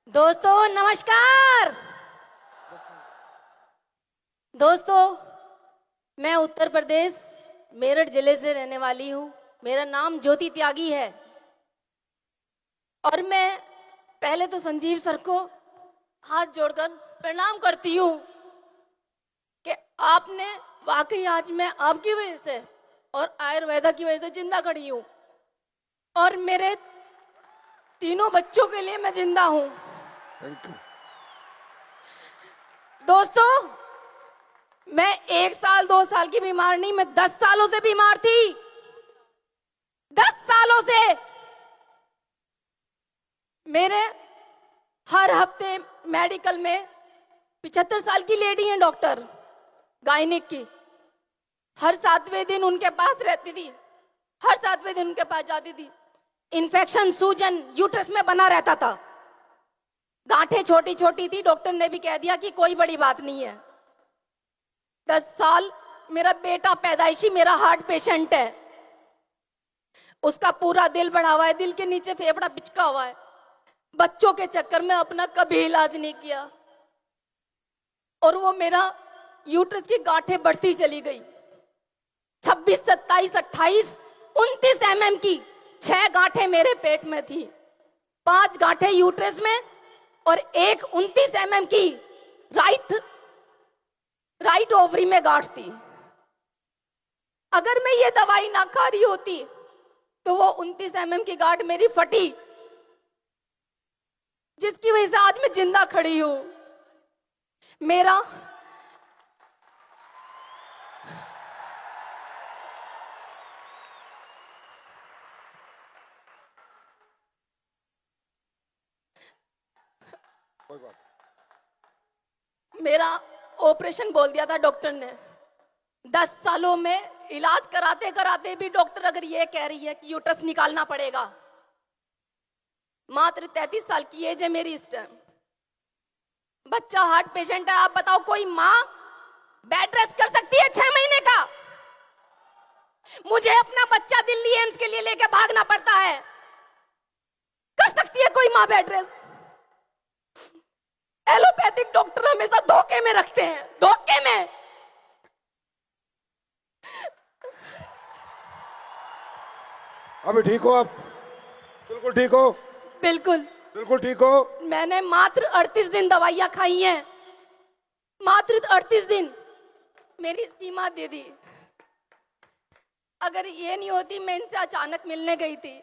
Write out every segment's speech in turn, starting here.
दोस्तों नमस्कार। दोस्तों, मैं उत्तर प्रदेश मेरठ जिले से रहने वाली हूँ। मेरा नाम ज्योति त्यागी है और मैं पहले तो संजीव सर को हाथ जोड़कर प्रणाम करती हूँ कि आपने वाकई आज मैं आपकी वजह से और आयुर्वेदा की वजह से जिंदा खड़ी हूँ और मेरे तीनों बच्चों के लिए मैं जिंदा हूँ। Thank you. दोस्तों, मैं 1 साल 2 साल की बीमार नहीं, मैं 10 सालों से बीमार थी। 10 सालों से मेरे हर हफ्ते मेडिकल में 75 साल की लेडी हैं डॉक्टर गायनिक की, हर 7वें दिन उनके पास रहती थी, हर 7वें दिन उनके पास जाती थी। इन्फेक्शन सूजन यूट्रस में बना रहता था, गांठें छोटी छोटी थी, डॉक्टर ने भी कह दिया कि कोई बड़ी बात नहीं है। 10 साल मेरा बेटा पैदाइशी मेरा हार्ट पेशेंट है, उसका पूरा दिल बढ़ा हुआ है, दिल के नीचे फेफड़ा पिचका हुआ है। बच्चों के चक्कर में अपना कभी इलाज नहीं किया और वो मेरा यूट्रस की गांठें बढ़ती चली गई। 26, 27, 28, 29 mm की 6 गांठें मेरे पेट में थी, 5 गांठें यूट्रस में और एक 29 mm की राइट ओवरी में गांठ थी। अगर मैं ये दवाई ना खा रही होती तो वो 29 mm की गांठ मेरी फटी, जिसकी वजह से आज मैं जिंदा खड़ी हूं। मेरा कोई बात मेरा ऑपरेशन बोल दिया था डॉक्टर ने। 10 सालों में इलाज कराते कराते भी डॉक्टर अगर ये कह रही है कि यूट्रस निकालना पड़ेगा। मात्र 33 साल की एज है मेरी इस टाइम, बच्चा हार्ट पेशेंट है। आप बताओ, कोई माँ बेड रेस्ट कर सकती है 6 महीने का? मुझे अपना बच्चा दिल्ली एम्स के लिए लेके भागना पड़ता है। कर सकती है कोई माँ बेड रेस्ट? एलोपैथिक डॉक्टर हमेशा धोखे में रखते हैं, धोखे में। अभी ठीक हो आप? बिल्कुल ठीक हो? बिल्कुल बिल्कुल ठीक हो? मैंने मात्र 38 दिन दवाइयां खाई हैं, मात्र 38 दिन मेरी सीमा दे दी। अगर ये नहीं होती, मैं इनसे अचानक मिलने गई थी।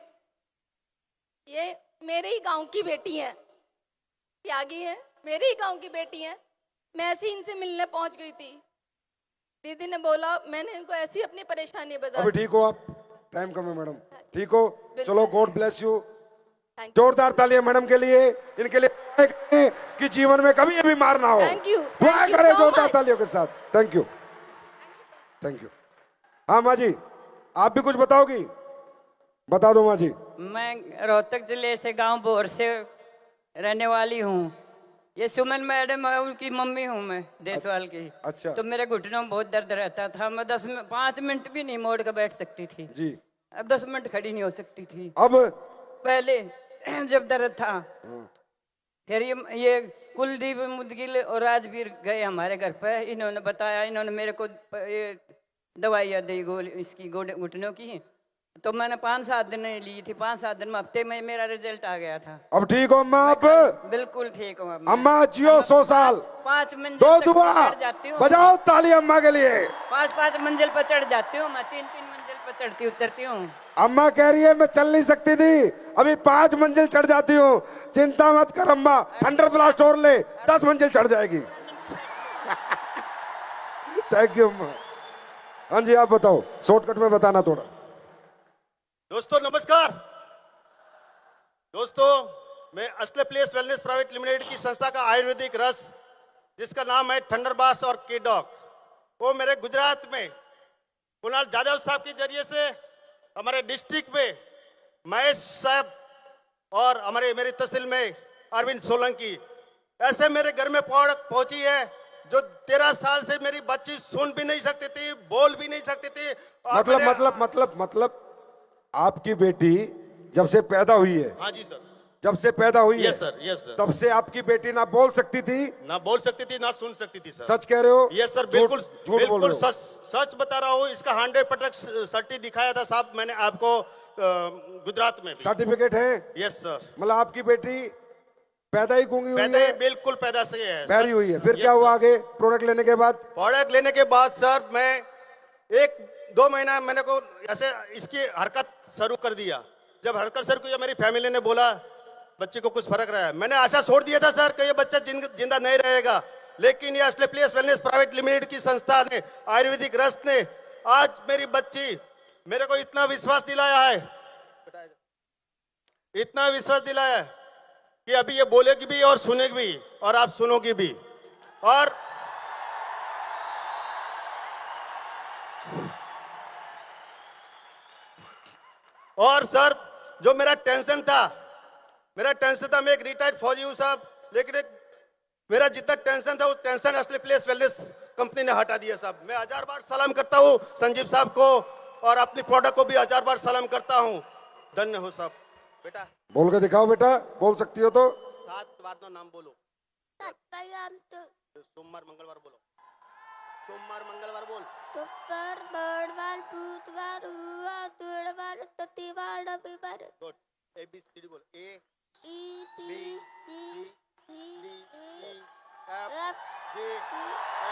ये मेरे ही गांव की बेटी है, त्यागी है, मेरे ही गांव की बेटी है। मैं ऐसे ही इनसे मिलने पहुंच गई थी। दीदी ने बोला, मैंने इनको ऐसी अपनी परेशानी बता अभी दी। ठीक हो आप? टाइम कम है मैडम, ठीक हो? चलो, गॉड ब्लेस यू। थैंक जोरदार तालियां मैडम के लिए, इनके लिए कि जीवन में कभी ये बीमार ना हो। Thank you. दुआ Thank you करें so जोरदार much. तालियों के साथ। Thank you, thank you. हाँ माँ जी, आप भी कुछ बताओगी? बता दो माँ जी। मैं रोहतक जिले से गांव बोर से रहने वाली हूँ। ये सुमन मैडम है, उनकी मम्मी हूँ मैं, देसवाल की। अच्छा। तो मेरे घुटनों में बहुत दर्द रहता था, मैं 5 मिनट भी नहीं मोड़ कर बैठ सकती थी। जी। अब 10 मिनट खड़ी नहीं हो सकती थी अब पहले जब दर्द था। हाँ। फिर ये कुलदीप मुदगिल और राजवीर गए हमारे घर पे, इन्होंने बताया, इन्होंने मेरे को ये दवाइयाँ दी गोली इसकी घुटनों की। तो मैंने 5-7 दिन ली थी, 5-7 दिन में, हफ्ते में मेरा रिजल्ट आ गया था। अब ठीक हो अम्मा आप? बिल्कुल ठीक हूँ अब मैं। अम्मा जियो 100 साल। 5 मंजिल दो तक दुआ चढ़ जाती हूँ। बजाओ ताली अम्मा के लिए। 5-5 मंजिल पर चढ़ जाती हूँ मैं, 3-3 मंजिल पर चढ़ती उतरती हूँ। अम्मा कह रही है मैं चल नहीं सकती थी, अभी 5 मंजिल चढ़ जाती हूँ। चिंता मत कर अम्मा, थंडर ब्लास्ट और ले, 10 मंजिल चढ़ जाएगी। थैंक यू अम्मा। हाँ जी, आप बताओ, शॉर्टकट में बताना थोड़ा। दोस्तों नमस्कार। दोस्तों, मैं असले प्लेस वेलनेस प्राइवेट लिमिटेड की संस्था का आयुर्वेदिक रस, जिसका नाम है थंडरबास और केडॉक, वो मेरे गुजरात में कुणाल जादव साहब के जरिए से हमारे डिस्ट्रिक्ट में महेश साहब और मेरी तहसील में अरविंद सोलंकी, ऐसे मेरे घर में प्रोडक्ट पहुंची है जो 13 साल से मेरी बच्ची सुन भी नहीं सकती थी, बोल भी नहीं सकती थी। मतलब आपकी बेटी जब से पैदा हुई है, हाँ जी सर, जब से पैदा हुई है यस सर, यस सर। तब से आपकी बेटी ना बोल सकती थी, ना बोल सकती थी ना सुन सकती थी सर। सच कह रहे हो? यस सर, झूठ- बिल्कुल झूठ बोल बिल्कुल रहे हो? सच सच बता रहा हूँ। इसका 100% सर्टी दिखाया था साहब मैंने आपको गुजरात में भी। सर्टिफिकेट है? यस सर, मतलब आपकी बेटी पैदा ही गूंगी हुई पैदा है, ही बिल्कुल पैदा से है। पैरी हुई है। फिर Yes, क्या हुआ sir। आगे प्रोडक्ट लेने के बाद? प्रोडक्ट लेने के बाद सर मैं 1-2 महीना मैंने को ऐसे इसकी हरकत शुरू कर दिया। जब हरकत शुरू किया मेरी फैमिली ने बोला बच्चे को कुछ फर्क रहा है। मैंने आशा छोड़ दिया था सर कि ये बच्चा जिंदा नहीं रहेगा, लेकिन ये असली प्लेस वेलनेस प्राइवेट लिमिटेड की संस्था ने, आयुर्वेदिक रस ने आज मेरी बच्ची मेरे को इतना विश्वास दिलाया है, इतना विश्वास दिलाया है कि अभी ये बोलेगी भी और सुनेगी भी और आप सुनोगी भी। और सर जो मेरा टेंशन था मैं एक रिटायर्ड फौजी हूं साहब, लेकिन मेरा जितना टेंशन था वो टेंशन असली प्लेस वेलनेस कंपनी ने हटा दिया साहब। मैं 1000 बार सलाम करता हूं संजीव साहब को और अपनी प्रोडक्ट को भी 1000 बार सलाम करता हूं। धन्य हो साहब। बेटा बोल के दिखाओ बेटा, बोल सकती हो तो। 7 बार नाम बोलो। सोमवार मंगलवार बोलो। सोमवार मंगलवार बोल। शुक्र बड़वार बुधवार हुआ तुड़वार ततीवार रविवार। गुड। ABCD बोल। A E B B C C D E F F G H I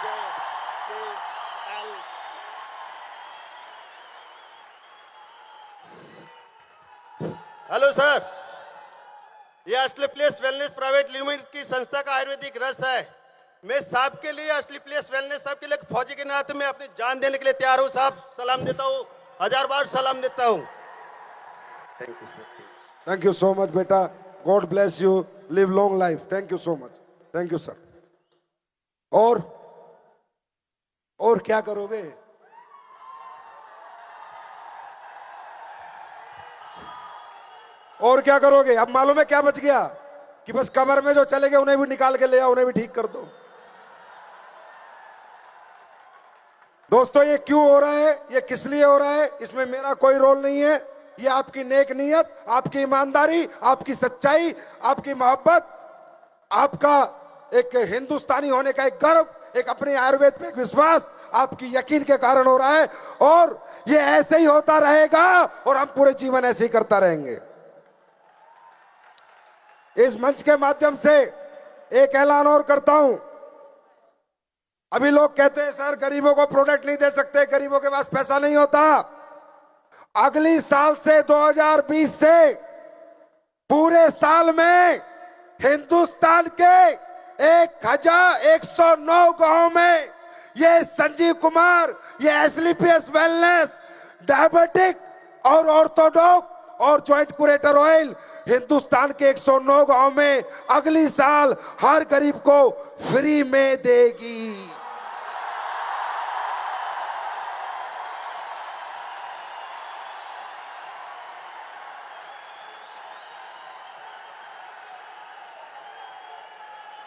J K L hello sir, ये असली प्लेस वेलनेस प्राइवेट लिमिटेड की संस्था का आयुर्वेदिक रस है। मैं साहब के लिए, असली प्लेस वेलनेस साहब के लिए, फौजी के नाते मैं अपनी जान देने के लिए तैयार हूँ साहब। सलाम देता हूँ, 1000 बार सलाम देता हूँ। Thank you sir. Thank you so much बेटा, God bless you, live long life. Thank you so much, thank you sir. और क्या करोगे? और क्या करोगे? अब मालूम है क्या बच गया कि बस कमर में जो चले गए उन्हें भी निकाल के ले आओ, उन्हें भी ठीक कर दो। दोस्तों ये क्यों हो रहा है, ये किस लिए हो रहा है, इसमें मेरा कोई रोल नहीं है। ये आपकी नेक नीयत, आपकी ईमानदारी, आपकी सच्चाई, आपकी मोहब्बत, आपका एक हिंदुस्तानी होने का एक गर्व, एक अपने आयुर्वेद पे एक विश्वास, आपकी यकीन के कारण हो रहा है। और ये ऐसे ही होता रहेगा और हम पूरे जीवन ऐसे ही करता रहेंगे। इस मंच के माध्यम से एक ऐलान और करता हूं। अभी लोग कहते हैं सर गरीबों को प्रोडक्ट नहीं दे सकते, गरीबों के पास पैसा नहीं होता। अगली साल से 2020 से पूरे साल में हिंदुस्तान के 1109 गांव में ये संजीव कुमार, ये एसलीपीएस वेलनेस, डायबिटिक और ऑर्थोडॉक्स और ज्वाइंट कुरेटर ऑयल हिंदुस्तान के 109 गांव में अगली साल हर गरीब को फ्री में देगी।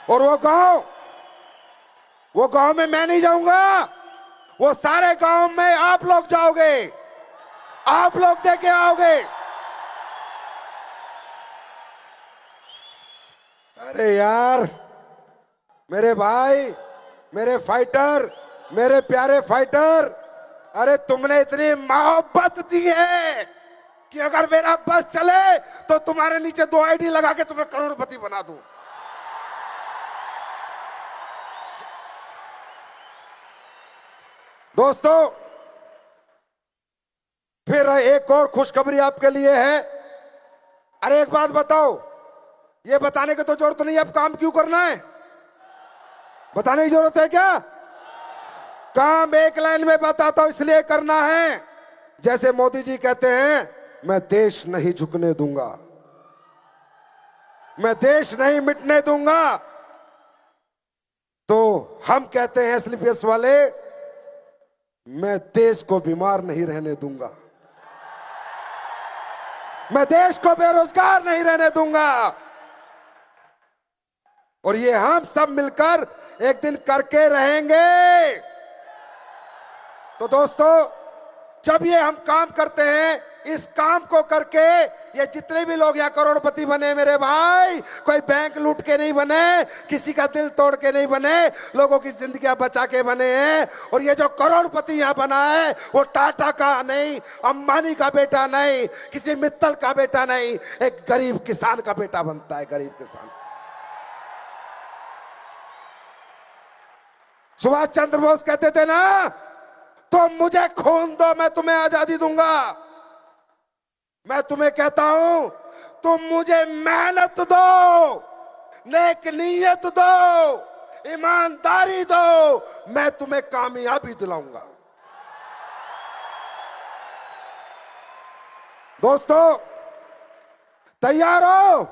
और वो गांव में मैं नहीं जाऊंगा, वो सारे गांव में आप लोग जाओगे, आप लोग देके आओगे। अरे यार मेरे भाई, मेरे फाइटर, मेरे प्यारे फाइटर, अरे तुमने इतनी मोहब्बत दी है कि अगर मेरा बस चले तो तुम्हारे नीचे 2 आईडी लगा के तुम्हें करोड़पति बना दूं। दोस्तों फिर एक और खुशखबरी आपके लिए है। अरे एक बात बताओ, ये बताने की तो जरूरत नहीं है अब काम क्यों करना है, बताने की जरूरत है क्या? काम एक लाइन में बताता हूं, इसलिए करना है। जैसे मोदी जी कहते हैं मैं देश नहीं झुकने दूंगा, मैं देश नहीं मिटने दूंगा, तो हम कहते हैं एसलीपीएस वाले मैं देश को बीमार नहीं रहने दूंगा, मैं देश को बेरोजगार नहीं रहने दूंगा। और ये हम सब मिलकर एक दिन करके रहेंगे। तो दोस्तों जब ये हम काम करते हैं इस काम को करके ये जितने भी लोग यहाँ करोड़पति बने मेरे भाई, कोई बैंक लूट के नहीं बने, किसी का दिल तोड़ के नहीं बने, लोगों की जिंदगियां बचा के बने हैं। और ये जो करोड़पति यहाँ बना है वो टाटा का नहीं, अंबानी का बेटा नहीं, किसी मित्तल का बेटा नहीं, एक गरीब किसान का बेटा बनता है, गरीब किसान। सुभाष चंद्र बोस कहते थे ना, तुम मुझे खून दो मैं तुम्हें आजादी दूंगा। मैं तुम्हें कहता हूं, तुम मुझे मेहनत दो, नेक नीयत दो, ईमानदारी दो, मैं तुम्हें कामयाबी दिलाऊंगा। दोस्तों तैयार हो?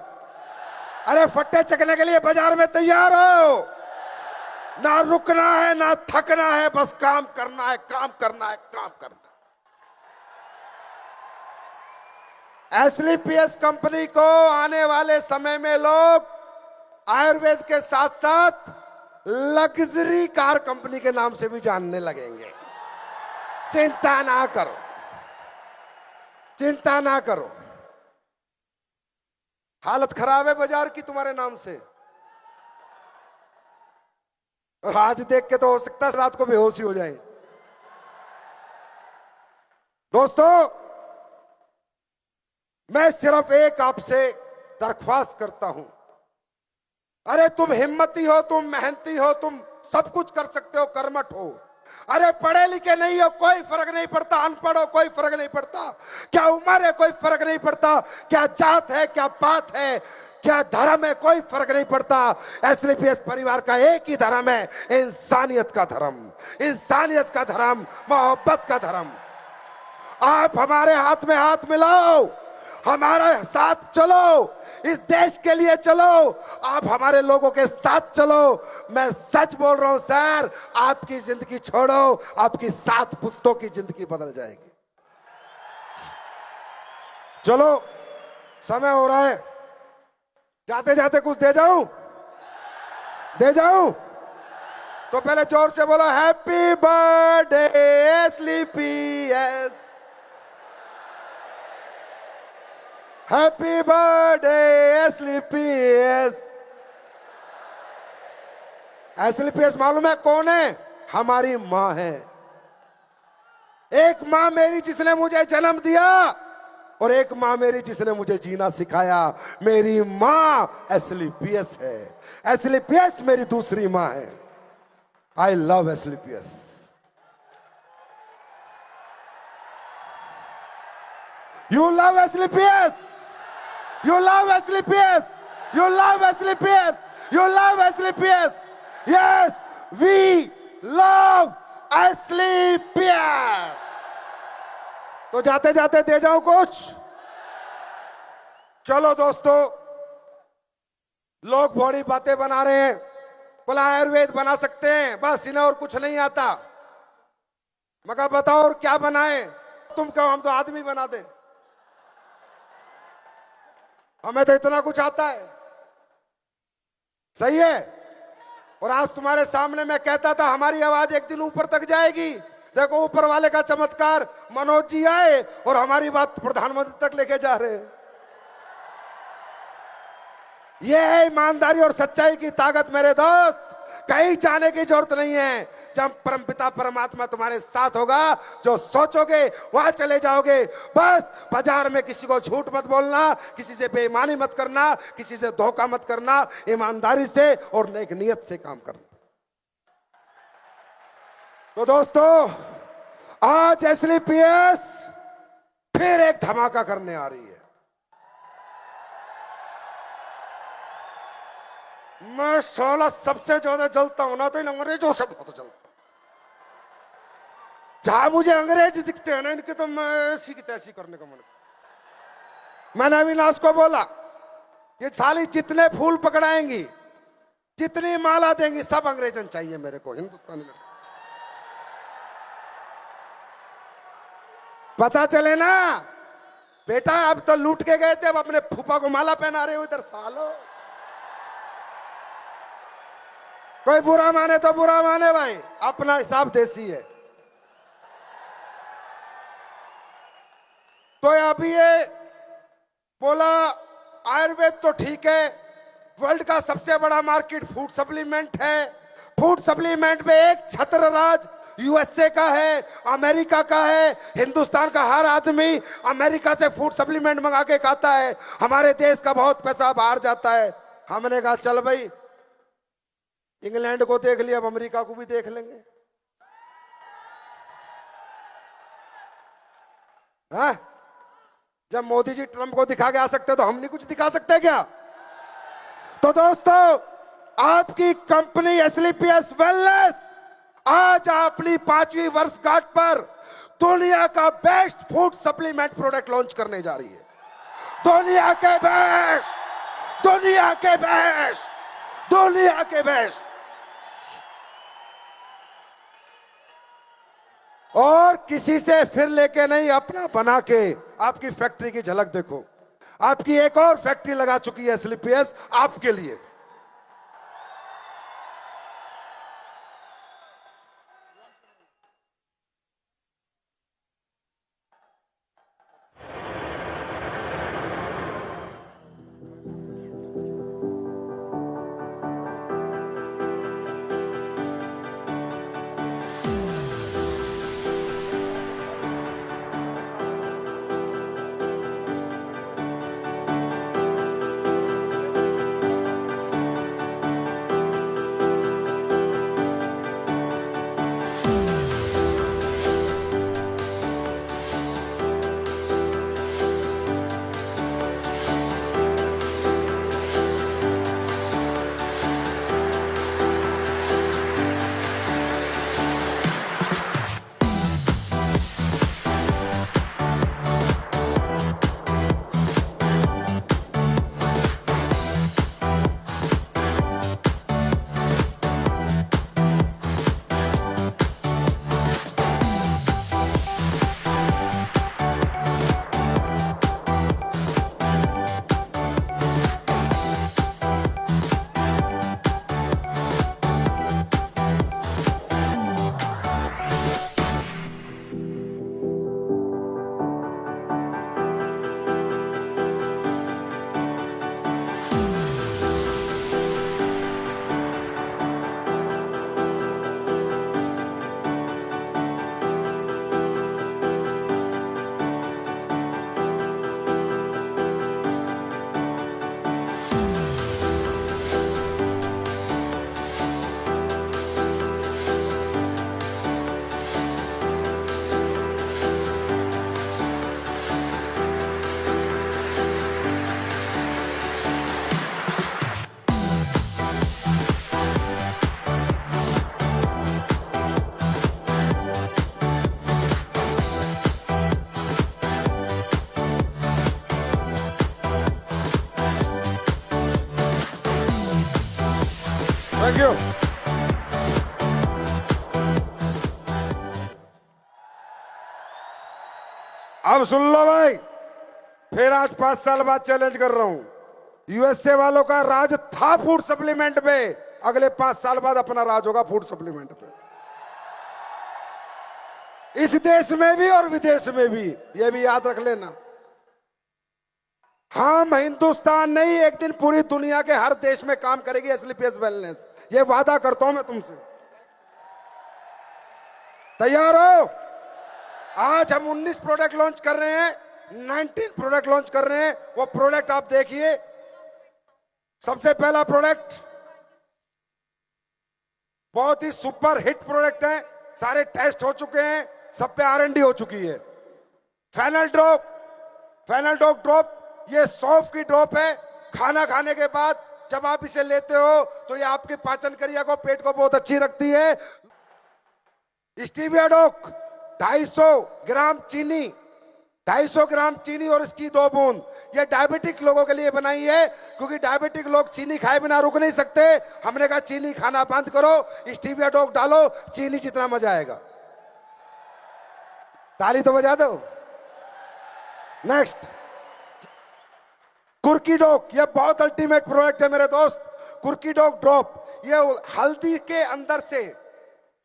अरे फट्टे चकने के लिए बाजार में तैयार हो? ना रुकना है ना थकना है, बस काम करना है, काम करना है, काम करना है। एसलीपीएस कंपनी को आने वाले समय में लोग आयुर्वेद के साथ साथ लग्जरी कार कंपनी के नाम से भी जानने लगेंगे। चिंता ना करो, चिंता ना करो। हालत खराब है बाजार की तुम्हारे नाम से, और आज देख के तो हो सकता है रात को बेहोश ही हो जाए। दोस्तों मैं सिर्फ एक आपसे दरख्वास्त करता हूं, अरे तुम हिम्मती हो, तुम मेहनती हो, तुम सब कुछ कर सकते हो, कर्मठ हो। अरे पढ़े लिखे नहीं हो कोई फर्क नहीं पड़ता, अनपढ़ हो कोई फर्क नहीं पड़ता, क्या उम्र है कोई फर्क नहीं पड़ता, क्या जात है, क्या पात है, क्या धर्म है, कोई फर्क नहीं पड़ता। एसलीपीएस परिवार का एक ही धर्म है, इंसानियत का धर्म, इंसानियत का धर्म, मोहब्बत का धर्म। आप हमारे हाथ में हाथ मिलाओ, हमारे साथ चलो, इस देश के लिए चलो, आप हमारे लोगों के साथ चलो। मैं सच बोल रहा हूं सर, आपकी जिंदगी छोड़ो, आपकी 7 पुश्तों की जिंदगी बदल जाएगी। चलो समय हो रहा है, जाते जाते कुछ दे जाऊं? दे जाऊं? तो पहले जोर से बोलो, हैप्पी बर्थडे एसलीपीएस, हैप्पी बर्थडे एसलीपीएस। एसलीपीएस मालूम है कौन है? हमारी मां है। एक मां मेरी जिसने मुझे जन्म दिया, और एक मां मेरी जिसने मुझे जीना सिखाया। मेरी मां एसलीपीएस है, एसलीपीएस मेरी दूसरी मां है। I love SLPS. You love SLPS, you love SLPS, you love SLPS, you love SLPS. Yes we love SLPS. तो जाते जाते दे जाऊं कुछ? चलो दोस्तों, लोग बड़ी बातें बना रहे हैं, बोला आयुर्वेद बना सकते हैं, बस इन्हें और कुछ नहीं आता। मगर बताओ और क्या बनाए? तुम कहो हम तो आदमी बना दे, हमें तो इतना कुछ आता है। सही है? और आज तुम्हारे सामने मैं कहता था हमारी आवाज एक दिन ऊपर तक जाएगी। देखो ऊपर वाले का चमत्कार, मनोज जी आए और हमारी बात प्रधानमंत्री तक लेके जा रहे हैं। यह है ईमानदारी और सच्चाई की ताकत मेरे दोस्त। कहीं जाने की जरूरत नहीं है। जब परमपिता परमात्मा तुम्हारे साथ होगा, जो सोचोगे वहां चले जाओगे। बस बाजार में किसी को झूठ मत बोलना, किसी से बेईमानी मत करना, किसी से धोखा मत करना, ईमानदारी से और नेक नियत से काम करना। तो दोस्तों आज एसलीपीएस फिर एक धमाका करने आ रही है। मैं 16 सबसे ज्यादा जलता हूं ना, तो इन अंग्रेजों से बहुत जलता। जहां मुझे अंग्रेज दिखते हैं ना, इनके तो मैं ऐसी की तैसी करने का मन। मैंने अविनाश को बोला, ये साली जितने फूल पकड़ाएंगी, जितनी माला देंगी, सब अंग्रेजन चाहिए मेरे को हिंदुस्तानी में। पता चले ना बेटा, अब तो लूट के गए थे, अब अपने फूफा को माला पहना रहे हो इधर सालो। कोई बुरा माने तो बुरा माने भाई, अपना हिसाब देसी है। तो अभी ये बोला आयुर्वेद तो ठीक है, वर्ल्ड का सबसे बड़ा मार्केट फूड सप्लीमेंट है। फूड सप्लीमेंट में एक छत्र राज यूएसए का है, अमेरिका का है। हिंदुस्तान का हर आदमी अमेरिका से फूड सप्लीमेंट मंगा के खाता है। हमारे देश का बहुत पैसा बाहर जाता है। हमने कहा चल भाई, इंग्लैंड को देख लिया, अब अमेरिका को भी देख लेंगे। हाँ? जब मोदी जी ट्रंप को दिखा के आ सकते तो हम नहीं कुछ दिखा सकते क्या? तो दोस्तों, आपकी कंपनी एसलीपीएस वेलनेस आज अपनी 5वीं वर्षगांठ पर दुनिया का best food supplement product launch करने जा रही है। दुनिया के बेस्ट, दुनिया के बेस्ट, दुनिया के बेस्ट। और किसी से फिर लेके नहीं, अपना बना के आपकी फैक्ट्री की झलक देखो। आपकी एक और फैक्ट्री लगा चुकी है एसलीपीएस आपके लिए। Thank you. अब सुन लो भाई, फिर आज 5 साल बाद चैलेंज कर रहा हूं। यूएसए वालों का राज था फूड सप्लीमेंट पे, अगले 5 साल बाद अपना राज होगा फूड सप्लीमेंट पे। इस देश में भी और विदेश में भी, यह भी याद रख लेना। हम हिंदुस्तान नहीं, एक दिन पूरी दुनिया के हर देश में काम करेगी एसलीपीएस वेलनेस, ये वादा करता हूं मैं तुमसे। तैयार हो? आज हम 19 प्रोडक्ट लॉन्च कर रहे हैं, 19 प्रोडक्ट लॉन्च कर रहे हैं। वो प्रोडक्ट आप देखिए। सबसे पहला प्रोडक्ट बहुत ही सुपर हिट प्रोडक्ट है, सारे टेस्ट हो चुके हैं, सब पे R&D हो चुकी है। फेनल डॉग ड्रॉप, ये सौंफ की ड्रॉप है। खाना खाने के बाद जब आप इसे लेते हो तो ये आपकी पाचन क्रिया को, पेट को बहुत अच्छी रखती है। स्टीविया डॉग 250 ग्राम चीनी, 250 ग्राम चीनी और इसकी 2 बूंद, ये डायबिटिक लोगों के लिए बनाई है, क्योंकि डायबिटिक लोग चीनी खाए बिना रुक नहीं सकते। हमने कहा चीनी खाना बंद करो, स्टीविया डॉग डालो, चीनी जितना मजा आएगा। ताली तो बजा दो। नेक्स्ट, कुर्की डॉग, ये बहुत अल्टीमेट प्रोडक्ट है मेरे दोस्त। कुर्की डॉग ड्रॉप, ये हल्दी के अंदर से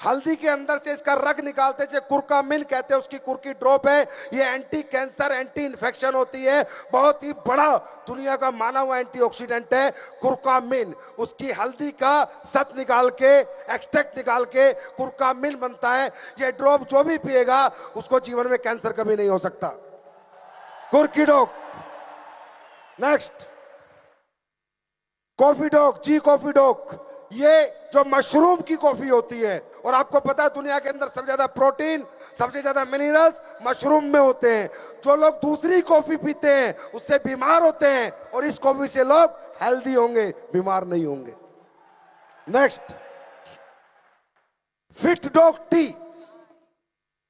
हल्दी के अंदर से इसका रग निकालते से कुरकामिन कहते हैं, उसकी कुर्की ड्रॉप है। ये एंटी कैंसर, एंटी इन्फेक्शन होती है। बहुत ही बड़ा दुनिया का माना हुआ एंटीऑक्सीडेंट है कुरकामिन। उसकी हल्दी का सत निकाल के, एक्सट्रैक्ट निकाल के कुरकामिन बनता है। ये ड्रॉप जो भी पिएगा उसको जीवन में कैंसर कभी नहीं हो सकता। कुर्की डॉग। नेक्स्ट, कॉफी डॉग, जी कॉफी डॉग। ये जो मशरूम की कॉफी होती है, और आपको पता है दुनिया के अंदर सबसे ज्यादा प्रोटीन, सबसे ज्यादा मिनरल्स मशरूम में होते हैं। जो लोग दूसरी कॉफी पीते हैं उससे बीमार होते हैं, और इस कॉफी से लोग हेल्दी होंगे, बीमार नहीं होंगे। Next, fit dog T.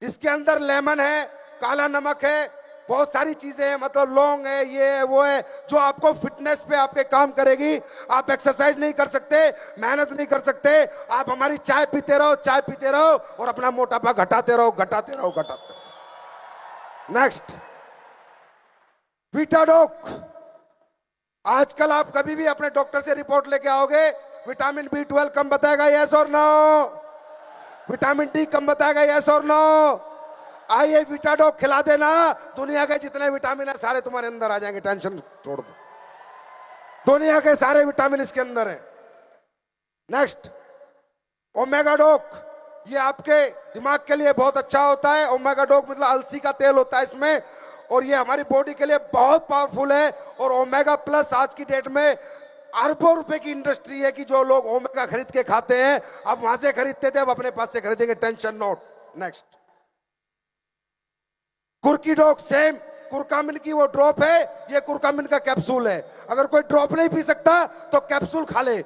इसके अंदर लेमन है, काला नमक है, बहुत सारी चीजें हैं, मतलब लौंग है, ये है, वो है, जो आपको फिटनेस पे आपके काम करेगी। आप एक्सरसाइज नहीं कर सकते, मेहनत नहीं कर सकते, आप हमारी चाय पीते रहो, चाय पीते रहो, और अपना मोटापा घटाते रहो, घटाते रहो, घटाते रहो। नेक्स्ट, वीटाडॉक। आजकल आप कभी भी अपने डॉक्टर से रिपोर्ट लेके आओगे, विटामिन B12 कम बताएगा, यस और नो? विटामिन D कम बताएगा, यस और नो? आइए विटाडॉक खिला देना, दुनिया के जितने विटामिन है सारे तुम्हारे अंदर आ जाएंगे, टेंशन छोड़ दो। दुनिया के सारे विटामिन इसके अंदर हैं। नेक्स्ट, ओमेगा डॉक। ये आपके दिमाग के लिए बहुत अच्छा होता है। ओमेगा डॉक मतलब अलसी का तेल होता है इसमें, और ये हमारी बॉडी के लिए बहुत पावरफुल है। और ओमेगा प्लस आज की डेट में अरबों रुपए की इंडस्ट्री है कि जो लोग ओमेगा खरीद के खाते हैं, अब वहां से खरीदते थे, अब अपने पास से खरीदेंगे, टेंशन नोट। नेक्स्ट, कुर्की डॉग। सेम कुरकामिन की वो ड्रॉप है, ये कुरकामिन का कैप्सूल है। अगर कोई ड्रॉप नहीं पी सकता तो कैप्सूल खा ले।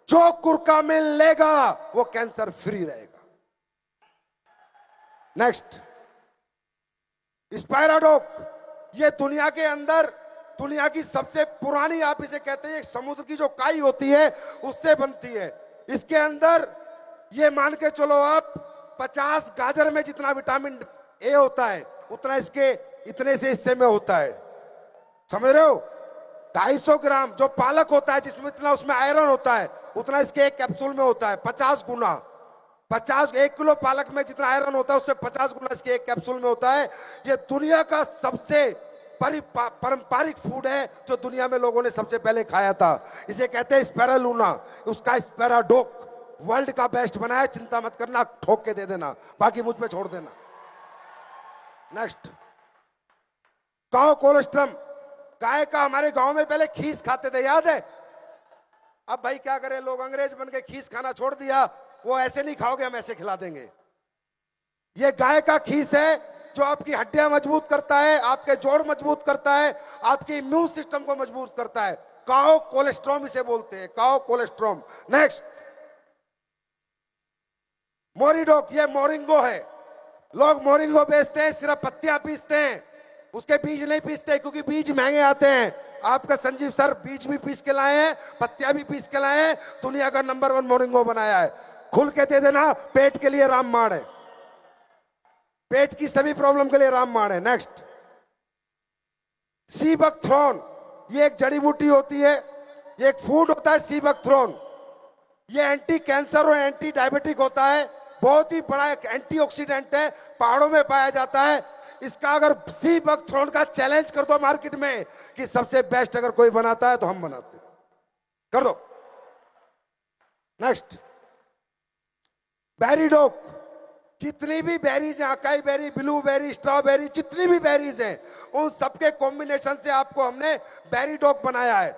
जो कुरकामिन लेगा वो कैंसर फ्री रहेगा। नेक्स्ट, स्पायराडॉक। ये दुनिया के अंदर दुनिया की सबसे पुरानी, आप इसे कहते हैं, समुद्र की जो काई होती है उससे बनती है। इसके अंदर ये मान के चलो आप 50 गाजर में जितना विटामिन ए होता है उतना इसके इतने से हिस्से में होता है, समझ रहे हो? 250 ग्राम जो पालक होता है जिसमें इतना उसमें आयरन होता है उतना इसके एक कैप्सूल में होता है 50 गुना। 1 किलो पालक में जितना आयरन होता है उससे 50 गुना इसके एक कैप्सूल में होता है। ये दुनिया का सबसे पारंपरिक फूड है जो दुनिया में लोगों ने सबसे पहले खाया था। इसे कहते हैं स्पैरालूना, उसका स्पैराडॉक वर्ल्ड का बेस्ट बनाया। चिंता मत करना, ठोक के दे देना, बाकी मुझ पे छोड़ देना। Next, cow colostrum. गाय का हमारे गांव में पहले खीस खाते थे, याद है? अब भाई क्या करें, लोग अंग्रेज बन के खीस खाना छोड़ दिया। वो ऐसे नहीं खाओगे, हम ऐसे खिला देंगे। ये गाय का खीस है जो आपकी हड्डियां मजबूत करता है, आपके जोड़ मजबूत करता है, आपके इम्यून सिस्टम को मजबूत करता है। काउ कोलेस्ट्रॉम इसे बोलते हैं, काउ कोलेस्ट्रॉम। नेक्स्ट, मोरिडॉक। ये मोरिंगो है। लोग मोरिंगो बेचते हैं, सिर्फ पत्तियां पीसते हैं, उसके बीज नहीं पीसते क्योंकि बीज महंगे आते हैं। आपका संजीव सर बीज भी पीस के लाए हैं, पत्तियां भी पीस के लाए हैं, दुनिया का नंबर 1 मोरिंगो बनाया है। खुल के दे देना, पेट के लिए रामबाण है, पेट की सभी प्रॉब्लम के लिए रामबाण है। नेक्स्ट, सीबकथ्रोन। ये एक जड़ी बूटी होती है, ये एक फूड होता है सीबकथ्रोन। ये एंटी कैंसर और एंटी डायबिटिक होता है, बहुत ही बड़ा एक एंटीऑक्सीडेंट है, पहाड़ों में पाया जाता है। इसका अगर सीबकथ्रोन का चैलेंज कर दो मार्केट में कि सबसे बेस्ट अगर कोई बनाता है तो हम बनाते हैं, कर दो। नेक्स्ट, बेरीडॉक। जितनी भी बेरीज हैं, अकाई बेरी, ब्लूबेरी, स्ट्रॉबेरी, जितनी भी बेरीज हैं, उन सबके कॉम्बिनेशन से आपको हमने बेरीडॉक बनाया है।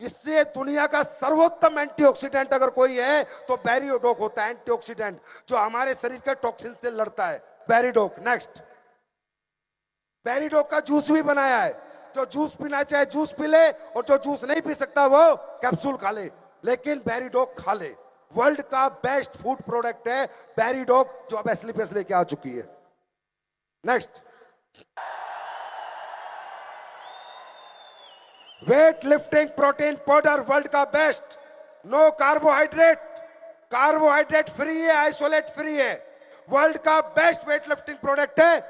इससे दुनिया का सर्वोत्तम एंटीऑक्सीडेंट अगर कोई है तो बेरीडॉक होता है, एंटीऑक्सीडेंट जो हमारे शरीर के टॉक्सिन से लड़ता है, बेरीडॉक। नेक्स्ट, बेरीडॉक का जूस भी बनाया है। जो जूस पीना चाहे जूस पी ले, और जो जूस नहीं पी सकता वो कैप्सूल खा ले, लेकिन बेरीडॉक खा ले। वर्ल्ड का बेस्ट फूड प्रोडक्ट है बेरीडॉक, जो अब एसलीपीएस लेके आ चुकी है। Next, weight lifting protein powder, world का best. No carbohydrate, carbohydrate free है, आइसोलेट फ्री है, वर्ल्ड का बेस्ट वेट लिफ्टिंग प्रोडक्ट है।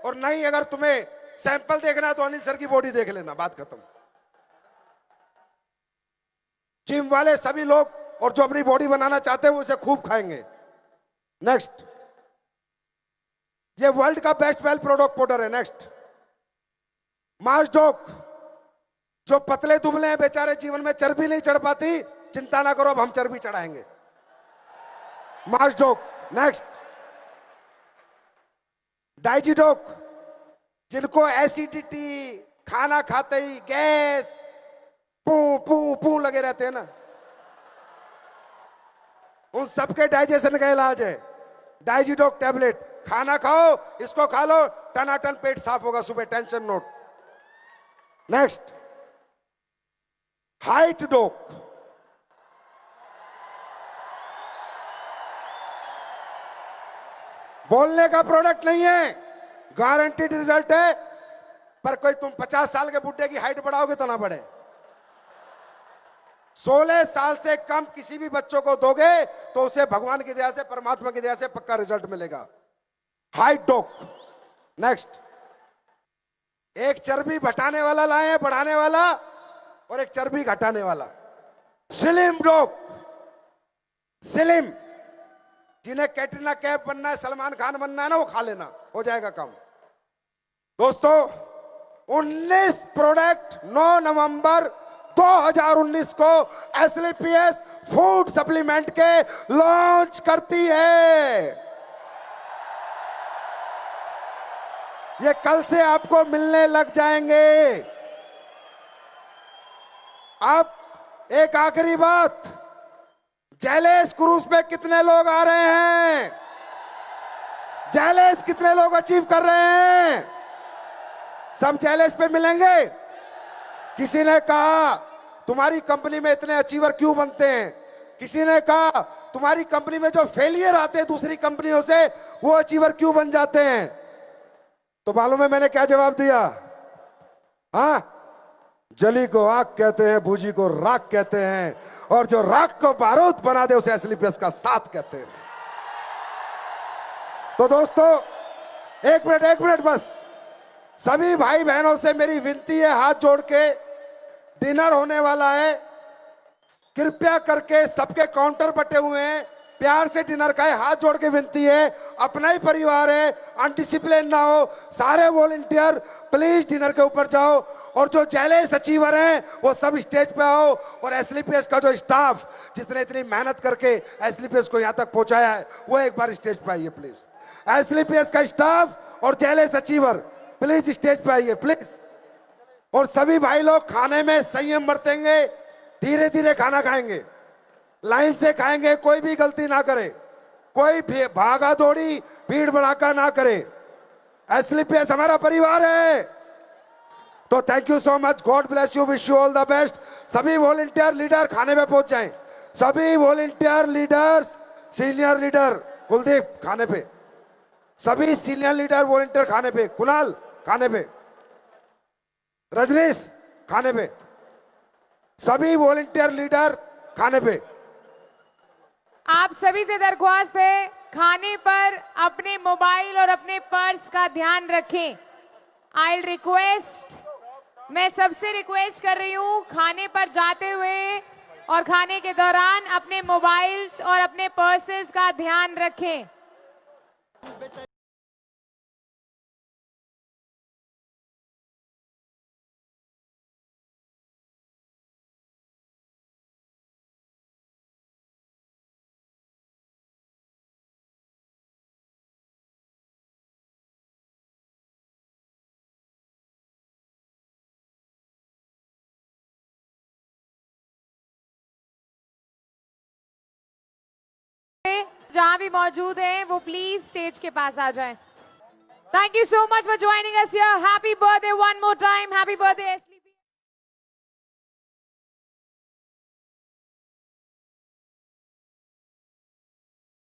और नहीं, अगर तुम्हें सैंपल देखना है तो अनिल सर की बॉडी देख लेना, बात खत्म। जिम वाले सभी लोग और जो अपनी बॉडी बनाना चाहते हैं वो इसे खूब खाएंगे। नेक्स्ट, ये वर्ल्ड का बेस्ट वेल प्रोडक्ट पाउडर है। नेक्स्ट, मास्डोक, जो पतले दुबले हैं बेचारे, जीवन में चर्बी नहीं चढ़ पाती, चिंता ना करो, अब हम चर्बी चढ़ाएंगे। मास्डोक। नेक्स्ट, डाइजिडोक, जिनको एसिडिटी, खाना खाते ही गैस, पू पू पू लगे रहते हैं ना, उन सबके डाइजेशन का इलाज है डाइजिडोक टैबलेट। खाना खाओ, इसको खा लो, टनाटन पेट साफ होगा सुबह, टेंशन नोट। नेक्स्ट, हाइट डोक, बोलने का प्रोडक्ट नहीं है, गारंटीड रिजल्ट है, पर कोई तुम 50 साल के बुढ़े की हाइट बढ़ाओगे तो ना बढ़े। 16 साल से कम किसी भी बच्चों को दोगे तो उसे भगवान की दया से, परमात्मा की दया से पक्का रिजल्ट मिलेगा। हाइट डोक। नेक्स्ट, एक चर्बी घटाने वाला लाए हैं, बढ़ाने वाला, और एक चर्बी घटाने वाला। स्लिम डोक। स्लिम, जिन्हें कैटरीना कैफ बनना है, सलमान खान बनना है ना, वो खा लेना, हो जाएगा काम। दोस्तों, 19 प्रोडक्ट 9 नवंबर 2019 को एसलीपीएस फूड सप्लीमेंट के लॉन्च करती है। ये कल से आपको मिलने लग जाएंगे। अब एक आखिरी बात, जैलेस क्रूज पे कितने लोग आ रहे हैं? जैलेस कितने लोग अचीव कर रहे हैं? सब जैलेस पे मिलेंगे। किसी ने कहा तुम्हारी कंपनी में इतने अचीवर क्यों बनते हैं? किसी ने कहा तुम्हारी कंपनी में जो फेलियर आते हैं दूसरी कंपनियों से, वो अचीवर क्यों बन जाते हैं? तो मालूम है मैंने क्या जवाब दिया? हाँ, जली को आग कहते हैं, भूजी को राख कहते हैं, और जो राख को बारूद बना दे उसे एसलीपीएस का साथ कहते हैं। तो दोस्तों, एक मिनट बस, सभी भाई बहनों से मेरी विनती है, हाथ जोड़ के, डिनर होने वाला है, कृपया करके सबके काउंटर बटे हुए हैं, प्यार से डिनर खाए, हाथ जोड़ के विनती है, अपना ही परिवार है, अनडिसिप्लिन ना हो, सारे वॉलंटियर प्लीज डिनर के ऊपर जाओ, और जो जैलेस अचीवर हैं वो सब स्टेज पे आओ, और एसलीपीएस का जो स्टाफ जिसने इतनी मेहनत करके एसलीपीएस को यहां तक पहुंचाया है, वो एक बार स्टेज पे आइए प्लीज। एसलीपीएस का स्टाफ और जैलेस अचीवर प्लीज स्टेज पे आइए प्लीज। और सभी भाई लोग खाने में संयम बरतेंगे, धीरे धीरे खाना खाएंगे, लाइन से खाएंगे, कोई भी गलती ना करे, कोई भागा दौड़ी भीड़ भड़ाका ना करे। एसलीपीएस हमारा परिवार है। तो thank you so much, God bless you, wish you all the best. सभी वॉलंटियर लीडर खाने में पहुंच जाएं, सभी volunteer leaders, senior leader Kuldeep खाने पे, सभी सीनियर लीडर वॉलंटियर खाने पे, कुणाल खाने पे, रजनीश खाने पे, सभी वॉलंटियर लीडर खाने पे। आप सभी से दरख्वास्त है, खाने पर अपने मोबाइल और अपने पर्स का ध्यान रखें। आई रिक्वेस्ट, मैं सबसे रिक्वेस्ट कर रही हूँ, खाने पर जाते हुए और खाने के दौरान अपने मोबाइल्स और अपने पर्सेस का ध्यान रखें। जहां भी मौजूद हैं वो प्लीज स्टेज के पास आ जाएं। Thank you so much for joining us here. Happy birthday one more time, happy birthday.